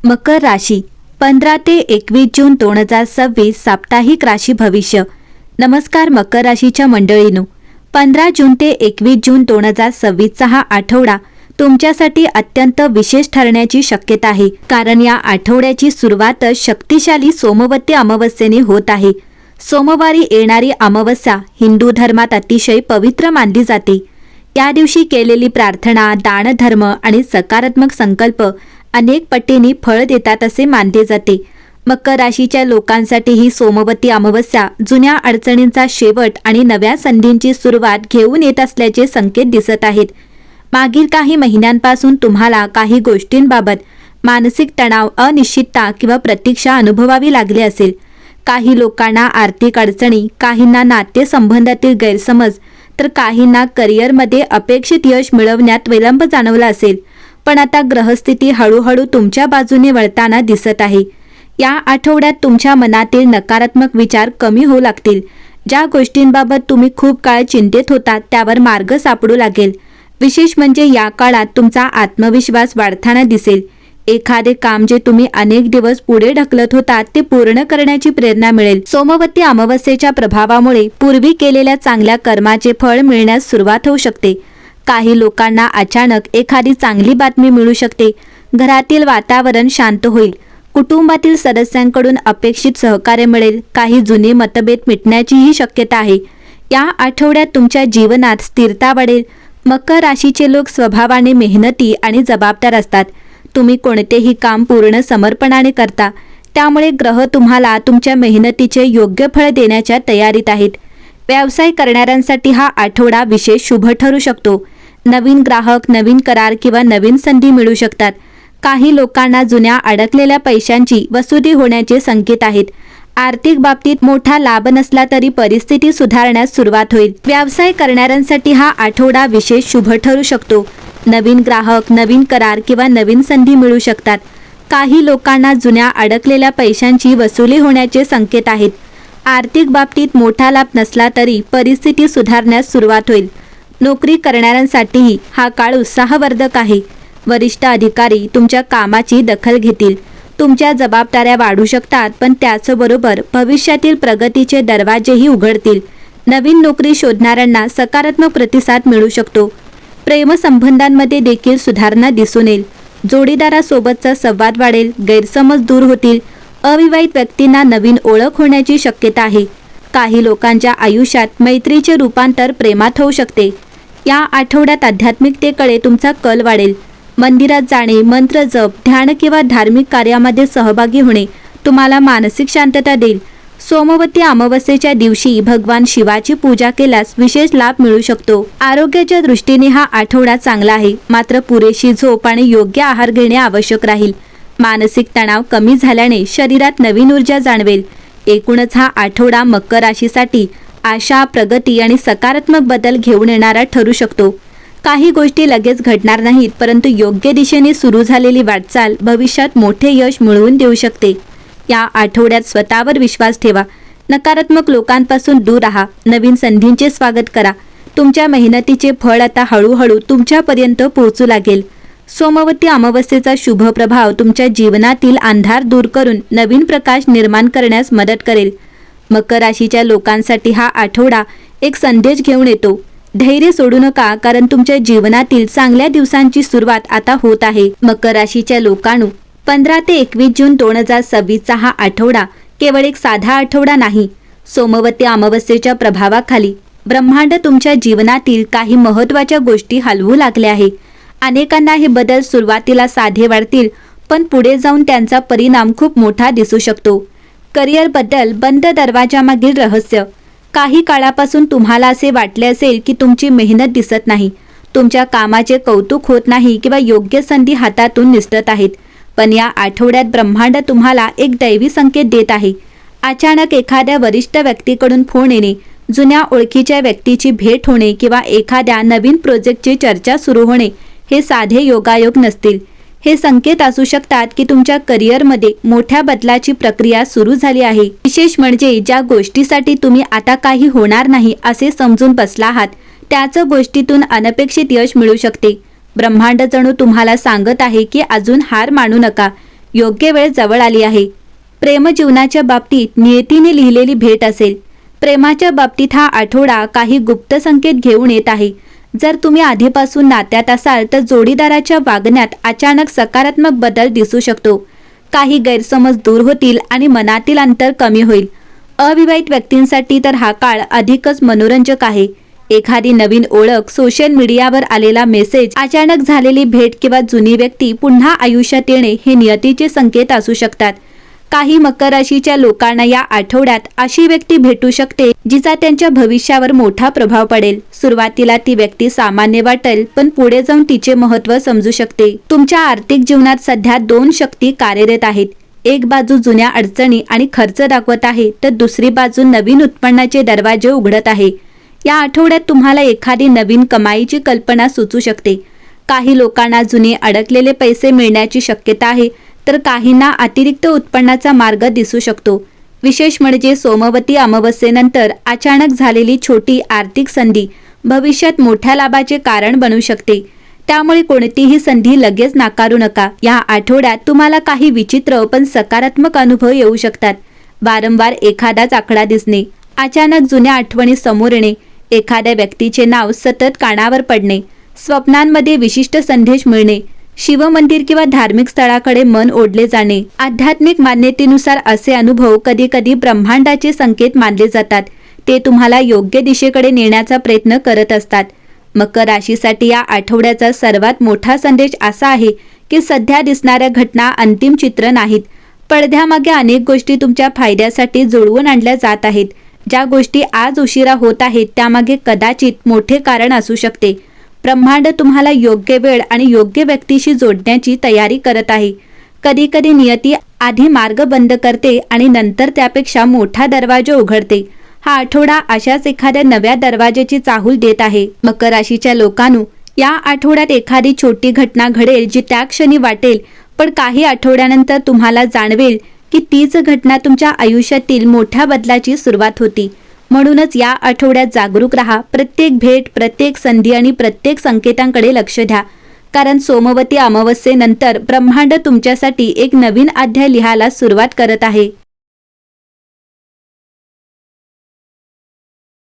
मकर राशी 15 ते 21 जून 2026 साप्ताहिक राशी भविष्य। नमस्कार मकर राशीच्या मंडळींनो, 15 जून ते 21 जून 2026 चा हा आठवडा तुमच्यासाठी अत्यंत विशेष ठरण्याची शक्यता आहे, कारण या आठवड्याची सुरुवातच शक्तिशाली सोमवती अमावस्येने होत आहे। सोमवारी येणारी अमावस्या हिंदू धर्मात अतिशय पवित्र मानली जाते। या दिवशी केलेली प्रार्थना, दानधर्म आणि सकारात्मक संकल्प अनेक पटींनी फळ देतात असे मानले जाते। मकर राशीच्या लोकांसाठी ही सोमवती अमावस्या जुन्या अडचणींचा शेवट आणि नव्या संधींची सुरुवात घेऊन येत असल्याचे संकेत दिसत आहेत। मागील काही महिन्यांपासून तुम्हाला काही गोष्टींबाबत मानसिक तणाव, अनिश्चितता किंवा प्रतीक्षा अनुभवावी लागली असेल। काही लोकांना आर्थिक अडचणी, काहींना नातेसंबंधातील गैरसमज, तर काहींना करिअरमध्ये अपेक्षित यश मिळवण्यात विलंब जाणवला असेल। पण आता ग्रहस्थिती हळूहळू तुमच्या बाजूने वळताना दिसत आहे। या आठवड्यात तुमच्या मनातील नकारात्मक विचार कमी होऊ लागतील। ज्या गोष्टींबाबत तुम्ही खूप काळ चिंतित होता त्यावर मार्ग सापडू लागेल। विशेष म्हणजे या काळात तुमचा आत्मविश्वास वाढताना दिसेल। एखादे काम जे तुम्ही अनेक दिवस पुढे ढकलत होता ते पूर्ण करण्याची प्रेरणा मिळेल। सोमवती अमावस्येच्या प्रभावामुळे पूर्वी केलेल्या चांगल्या कर्माचे फळ मिळण्यास सुरुवात होऊ शकते। काही लोकांना अचानक एखादी चांगली बातमी मिळू शकते। घरातील वातावरण शांत होईल। कुटुंबातील सदस्यांकडून अपेक्षित सहकार्य मिळेल। काही जुने मतभेद मिटण्याचीही शक्यता आहे। या आठवड्यात तुमच्या जीवनात स्थिरता वाढेल। मकर राशीचे लोक स्वभावाने मेहनती आणि जबाबदार असतात। तुम्ही कोणतेही काम पूर्ण समर्पणाने करता, त्यामुळे ग्रह तुम्हाला तुमच्या मेहनतीचे योग्य फळ देण्याच्या तयारीत आहेत। व्यवसाय करणाऱ्यांसाठी हा आठवडा विशेष शुभ ठरू शकतो। नवीन ग्राहक, नवीन करार किंवा नवीन संधी मिळू शकतात। काही लोकांना जुन्या अडकलेल्या पैशांची वसुली होण्याचे संकेत आहेत। आर्थिक बाबतीत मोठा लाभ नसला तरी परिस्थिती सुधारण्यास सुरुवात होईल। व्यवसाय करणाऱ्यांसाठी हा आठवडा विशेष शुभ ठरू शकतो। नवीन ग्राहक, नवीन करार किंवा नवीन संधी मिळू शकतात। काही लोकांना जुन्या अडकलेल्या पैशांची वसुली होण्याचे संकेत आहेत। आर्थिक बाबतीत मोठा लाभ नसला तरी परिस्थिती सुधारण्यास सुरुवात होईल। नोकरी करणाऱ्यांसाठीही हा काळ उत्साहवर्धक आहे। वरिष्ठ अधिकारी तुमच्या कामाची दखल घेतील। तुमच्या जबाबदाऱ्या वाढू शकतात, पण त्याचबरोबर भविष्यातील प्रगतीचे दरवाजेही उघडतील। नवीन नोकरी शोधणाऱ्यांना सकारात्मक प्रतिसाद मिळू शकतो। प्रेमसंबंधांमध्ये देखील सुधारणा दिसून येईल। जोडीदारासोबतचा संवाद वाढेल, गैरसमज दूर होतील। अविवाहित व्यक्तींना नवीन ओळख होण्याची शक्यता आहे। काही लोकांच्या आयुष्यात मैत्रीचे रूपांतर प्रेमात होऊ शकते। या आठवड्यात आध्यात्मिकतेकडे तुमचा कल वाढेल। मंदिरात जाणे, मंत्र जप, ध्यान किंवा धार्मिक कार्यामध्ये सहभागी होणे तुम्हाला मानसिक शांतता देईल। सोमवती अमावस्येच्या दिवशी भगवान शिवाची पूजा केल्यास विशेष लाभ मिळू शकतो। आरोग्याच्या दृष्टीने हा आठवडा चांगला आहे, मात्र पुरेशी झोप आणि योग्य आहार घेणे आवश्यक राहील। मानसिक तणाव कमी झाल्याने शरीरात नवीन ऊर्जा जाणवेल। एकूणच हा आठवडा मकर राशीसाठी आशा, प्रगती आणि सकारात्मक बदल घेऊन येणारा ठरू शकतो। काही गोष्टी लगेच घडणार नाहीत, परंतु योग्य दिशेने सुरू झालेली वाटचाल भविष्यात मोठे यश मिळवून देऊ शकते। या आठवड्यात स्वतःवर विश्वास ठेवा। नकारात्मक लोकांपासून दूर राहा। नवीन संधींचे स्वागत करा। तुमच्या मेहनतीचे फळ आता हळूहळू तुमच्यापर्यंत पोहोचू लागेल। सोमवती अमावस्येचा शुभ प्रभाव तुमच्या जीवनातील अंधार दूर करून नवीन प्रकाश निर्माण करण्यास मदत करेल। मकर राशीच्या लोकांसाठी हा आठवडा एक संदेश घेऊन येतो। धैर्य सोडू नका, कारण तुमच्या जीवनातील चांगल्या दिवसांची सुरुवात आता होत आहे। मकर राशीच्या लोकांनो, 15 ते 21 जून 2026 चा हा आठवडा केवळ एक साधा आठवडा नाही। सोमवती अमावस्येच्या प्रभावाखाली ब्रह्मांड तुमच्या जीवनातील काही महत्त्वाच्या गोष्टी हलवू लागले आहे। अनेकांना हे बदल सुरुवातीला साधे वाटतील, पण पुढे जाऊन त्यांचा परिणाम खूप मोठा दिसू शकतो। करिअर बद्दल बंद दरवाजामागील रहस्य। काही काळापासून तुम्हाला असे वाटले असेल की तुमची मेहनत दिसत नाही, तुमच्या कामाचे कौतुक होत नाही किंवा योग्य संधी हातातून निसटत आहेत। पण या आठवड्यात ब्रह्मांड तुम्हाला एक दैवी संकेत देत आहे। अचानक एखाद्या वरिष्ठ व्यक्तीकडून फोन येणे, जुन्या ओळखीच्या व्यक्तीची भेट होणे किंवा एखाद्या नवीन प्रोजेक्टची चर्चा सुरू होणे हे साधे योगायोग नसतील। हे संकेत असू शकतात की तुमच्या करिअरमध्ये मोठ्या बदलाची प्रक्रिया सुरू झाली आहे। विशेष म्हणजे ज्या गोष्टीसाठी तुम्ही आता काही होणार नाही असे समजून बसला आहात, त्याच गोष्टीतून अनपेक्षित यश मिळू शकते। ब्रह्मांड जणू तुम्हाला सांगत आहे की अजून हार मानू नका। योग्य वेळ जवळ आली आहे. प्रेमजीवनाच्या बाबतीत नियतीने लिहिलेली भेट असेल. प्रेमाच्या बाबतीत हा आठवडा काही गुप्त संकेत घेऊन येत आहे. जर तुम्ही आधीपासून नात्यात असाल तर जोडीदाराच्या वागण्यात अचानक सकारात्मक बदल दिसू शकतो. काही गैरसमज दूर होतील आणि मनातील अंतर कमी होईल. अविवाहित व्यक्तींसाठी तर हा काळ अधिकच मनोरंजक आहे. एखादी नवीन ओळख, सोशल मीडियावर आलेला मेसेज, अचानक झालेली भेट किंवा जुनी व्यक्ती पुन्हा आयुष्यात येणे हे नियतीचे संकेत असू शकतात. काही मकर राशीच्या लोकांना या आठवड्यात अशी व्यक्ती भेटू शकते जिचा त्यांच्या भविष्यावर मोठा प्रभाव पडेल. सुरुवातीला ती व्यक्ती सामान्य वाटेल, पण पुढे जाऊन तिचे महत्त्व समजू शकते. तुमच्या आर्थिक जीवनात सध्या दोन शक्ती कार्यरत आहेत. एक बाजू जुन्या अडचणी आणि खर्च दाखवत आहे, तर दुसरी बाजू नवीन उत्पन्नाचे दरवाजे उघडत आहे. या आठवड्यात तुम्हाला एखादी नवीन कमाईची कल्पना सुचू शकते. काही लोकांना जुने अडकलेले पैसे मिळण्याची शक्यता आहे, तर काहींना अतिरिक्त उत्पन्नाचा मार्ग दिसू शकतो. विशेष म्हणजे सोमवती अमावस्येनंतर अचानक झालेली छोटी आर्थिक संधी भविष्यात मोठ्या लाभाचे कारण बनू शकते. त्यामुळे कोणतीही संधी लगेच नाकारू नका. या आठवड्यात तुम्हाला काही विचित्र पण सकारात्मक अनुभव येऊ शकतात. वारंवार एखादाच आकडा दिसणे, अचानक जुन्या आठवणी समोर येणे, एखाद्या व्यक्तीचे नाव सतत कानावर पडणे, स्वप्नांमध्ये विशिष्ट संदेश मिळणे, शिवमंदिर किंवा धार्मिक स्थळाकडे मन ओढले जाणे. आध्यात्मिक मान्यतेनुसार असे अनुभव कधीकधी ब्रह्मांडाचे संकेत मानले जातात. ते तुम्हाला योग्य दिशेकडे नेण्याचा प्रयत्न करत असतात. मकर राशीसाठी या आठवड्याचा सर्वात मोठा संदेश असा आहे की सध्या दिसणाऱ्या घटना अंतिम चित्र नाहीत. पडद्यामागे अनेक गोष्टी तुमच्या फायद्यासाठी जुळवून आणल्या जात आहेत. ज्या गोष्टी आज उशिरा होत आहेत त्यामागे कदाचित मोठे कारण असू शकते. ब्रह्मांड तुम्हाला योग्य वेळ आणि योग्य व्यक्तीशी जोडण्याची तयारी करत आहे. कधीकधी नियती आधी मार्ग बंद करते आणि नंतर त्यापेक्षा मोठा दरवाजा उघडते. हा आठवडा अशाच एखाद्या नव्या दरवाजाची चाहूल देत आहे. मकर राशीच्या लोकांनो, या आठवड्यात एखादी छोटी घटना घडेल जी त्या क्षणी वाटेल, पण काही आठवड्यानंतर तुम्हाला जाणवेल की तीच घटना तुमच्या आयुष्यातील मोठ्या बदलाची सुरुवात होती. म्हणूनच या आठवड्यात जागरूक राहा. प्रत्येक भेट, प्रत्येक संधी आणि प्रत्येक संकेतांकडे लक्ष द्या. कारण सोमवती अमावस्येनंतर ब्रह्मांड तुमच्यासाठी एक नवीन अध्याय लिहायला सुरुवात करत आहे.